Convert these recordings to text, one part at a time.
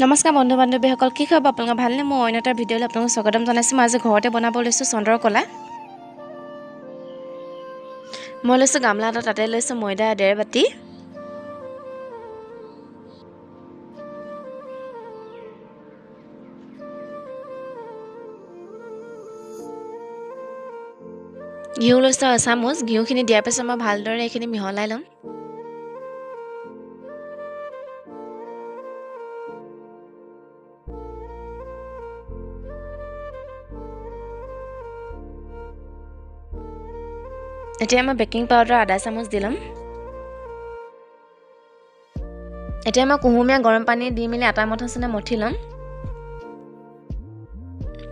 নমস্কাৰ বন্ধু বান্ধৱীসকল, কি খবৰ আপোনালোকৰ? ভালনে? মই অন্য এটা ভিডিঅ'লৈ আপোনালোকক স্বাগতম জনাইছোঁ। মই আজি ঘৰতে বনাব লৈছোঁ চন্দ্ৰকলা। মই লৈছোঁ গামলা এটা, তাতে লৈছোঁ ময়দা 1.5 বাটি। ঘিউ লৈছোঁ এচামুচ। ঘিউখিনি দিয়াৰ পিছত মই ভালদৰে এইখিনি মিহলাই ল'ম। এতিয়া মই বেকিং পাউডাৰ 1/2 চামুচ দি ল'ম। এতিয়া মই কুহুমীয়া গৰম পানী দি মেলি আটা মঠা নিচিনা মঠি ল'ম।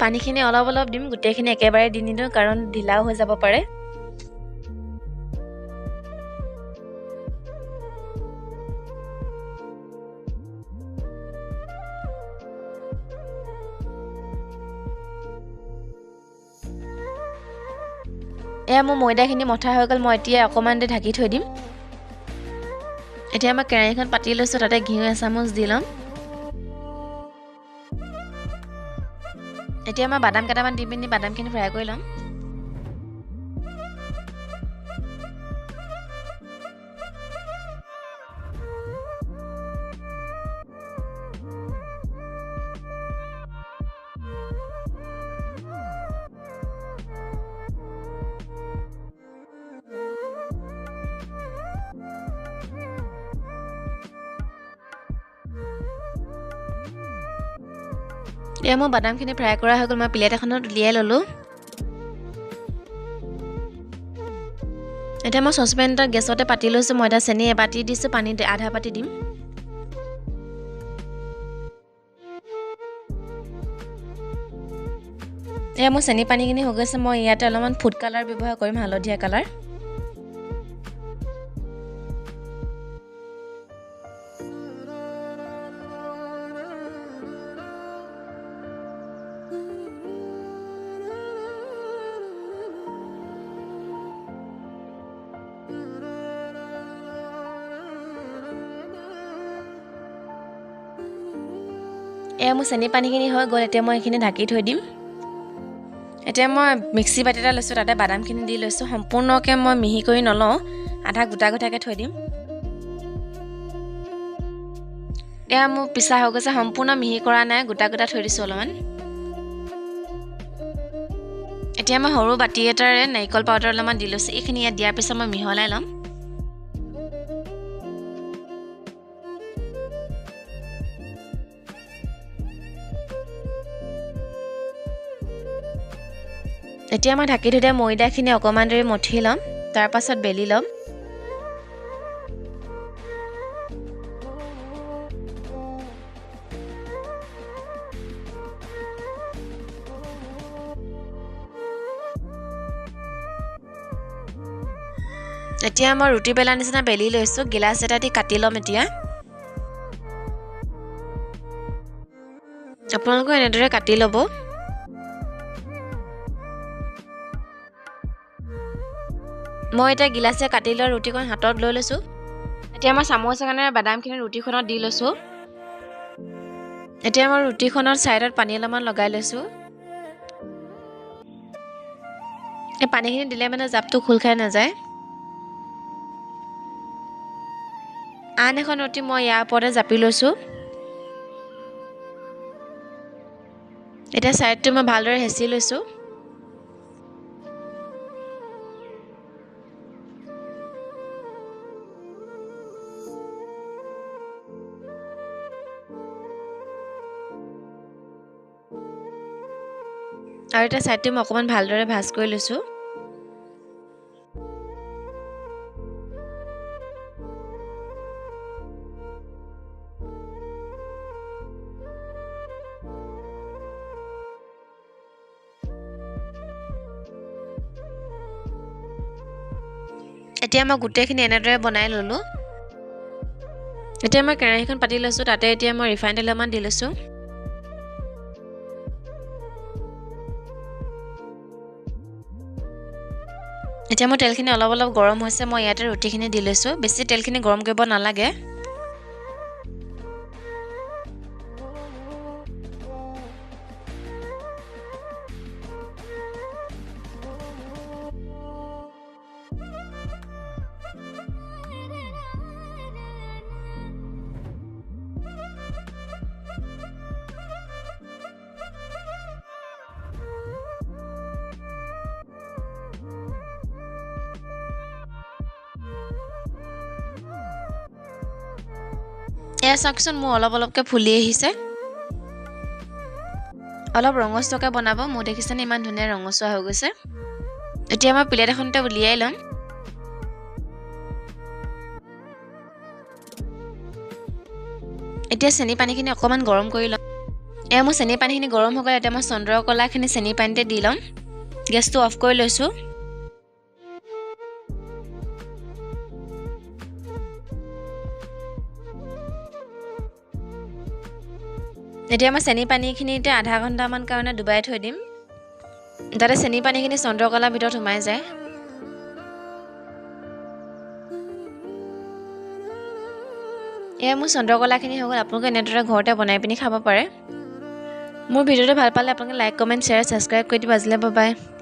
পানীখিনি অলপ অলপ দিম, গোটেইখিনি একেবাৰে দি নিদিওঁ কাৰণ ঢিলাও হৈ যাব পাৰে। এয়া মোৰ ময়দাখিনি মঠা হৈ গ'ল। মই এতিয়া অকণমান দেৰি ঢাকি থৈ দিম। এতিয়া মই কেৰাহীখন পাতি লৈছোঁ, তাতে ঘিউ এচামুচ দি ল'ম। এতিয়া মই বাদাম কেইটামান দি পিনি বাদামখিনি ফ্ৰাই কৰি ল'ম। এতিয়া মোৰ বাদামখিনি ফ্ৰাই কৰা হৈ গ'ল। মই প্লেট এখনত উলিয়াই ল'লোঁ। এতিয়া মই চচপেন এটা গেছতে পাতি লৈছোঁ। ময়দা চেনি 1 বাটি দিছোঁ, পানী 1/2 বাটি দিম। এয়া মোৰ চেনি পানীখিনি হৈ গৈছে। মই ইয়াতে অলপমান ফুড কালাৰ ব্যৱহাৰ কৰিম, হালধীয়া কালাৰ। এয়া মোৰ চেনি পানীখিনি হৈ গ'ল। এতিয়া মই এইখিনি ঢাকি থৈ দিম। এতিয়া মই মিক্সি বাতি এটা লৈছোঁ, তাতে বাদামখিনি দি লৈছোঁ। সম্পূৰ্ণকৈ মই মিহি কৰি নলওঁ, আধা গোটা গোটাকৈ থৈ দিম। এয়া মোৰ পিছা হৈ গৈছে, সম্পূৰ্ণ মিহি কৰা নাই, গোটা গোটা থৈ দিছোঁ অলপমান। এতিয়া মই সৰু বাতি এটাৰে নাৰিকল পাউডাৰ অলপমান দি লৈছোঁ। এইখিনি ইয়াত দিয়াৰ পিছত মই মিহলাই ল'ম। এতিয়া মই ঢাকি থৈ দিয়া ময়দাখিনি অকণমান দেৰি মঠি ল'ম, তাৰ পাছত বেলি ল'ম। এতিয়া মই ৰুটি বেলাৰ নিচিনা বেলি লৈছোঁ। গিলাচ এটা দি কাটি ল'ম। এতিয়া আপোনালোকে এনেদৰে কাটি ল'ব। মই এতিয়া গিলাচে কাটি লোৱা ৰুটিখন হাতত লৈ লৈছোঁ। এতিয়া মই চামুচ এখনেৰে বাদামখিনি ৰুটিখনত দি লৈছোঁ। এতিয়া মই ৰুটিখনৰ ছাইডত পানী অলপমান লগাই লৈছোঁ। এই পানীখিনি দিলে মানে জাপটো খোল খাই নাযায়। আন এখন ৰুটি মই ইয়াৰ ওপৰতে জাপি লৈছোঁ। এতিয়া ছাইডটো মই ভালদৰে হেঁচি লৈছোঁ। আৰু এতিয়া ছাইডটো মই অকণমান ভালদৰে ভাজ কৰি লৈছোঁ। এতিয়া মই গোটেইখিনি এনেদৰে বনাই ল'লোঁ। এতিয়া মই কেৰাহীখন পাতি লৈছোঁ, তাতে এতিয়া মই ৰিফাইন তেল অলপমান দি লৈছোঁ। এতিয়া মোৰ তেলখিনি অলপ অলপ গৰম হৈছে। মই ইয়াতে ৰুটিখিনি দি লৈছোঁ। বেছি তেলখিনি গৰম কৰিব নালাগে। এয়া চাওকচোন মোৰ অলপকৈ ফুলি আহিছে অলপ ৰঙচুৱাকৈ বনাব মই দেখিছেনে ইমান ধুনীয়া ৰঙচুৱা হৈ গৈছে এতিয়া মই প্লেট এখনতে উলিয়াই ল'ম এতিয়া চেনি পানীখিনি অকমান গৰম কৰি ল'ম এয়া মই চেনি পানীখিনি গৰম হৈ গ'লে এতিয়া মই চন্দ্ৰকলাখিনি চেনি পানীতে দি ল'ম গেছটো অফ কৰি লৈছোঁ এতিয়া মই চেনি পানীখিনিতে আধা ঘণ্টামান কাৰণে ডুবাই থৈ দিম যাতে চেনি পানীখিনি চন্দ্ৰকলাৰ ভিতৰত সোমাই যায় এয়া মোৰ চন্দ্ৰকলাখিনি হৈ গ'ল আপোনালোকে এনেদৰে ঘৰতে বনাই পিনি খাব পাৰে মোৰ ভিডিঅ'টো ভাল পালে আপোনালোকে লাইক কমেণ্ট শ্বেয়াৰ ছাবস্ক্ৰাইব কৰি দিব আজিলৈ বাই বাই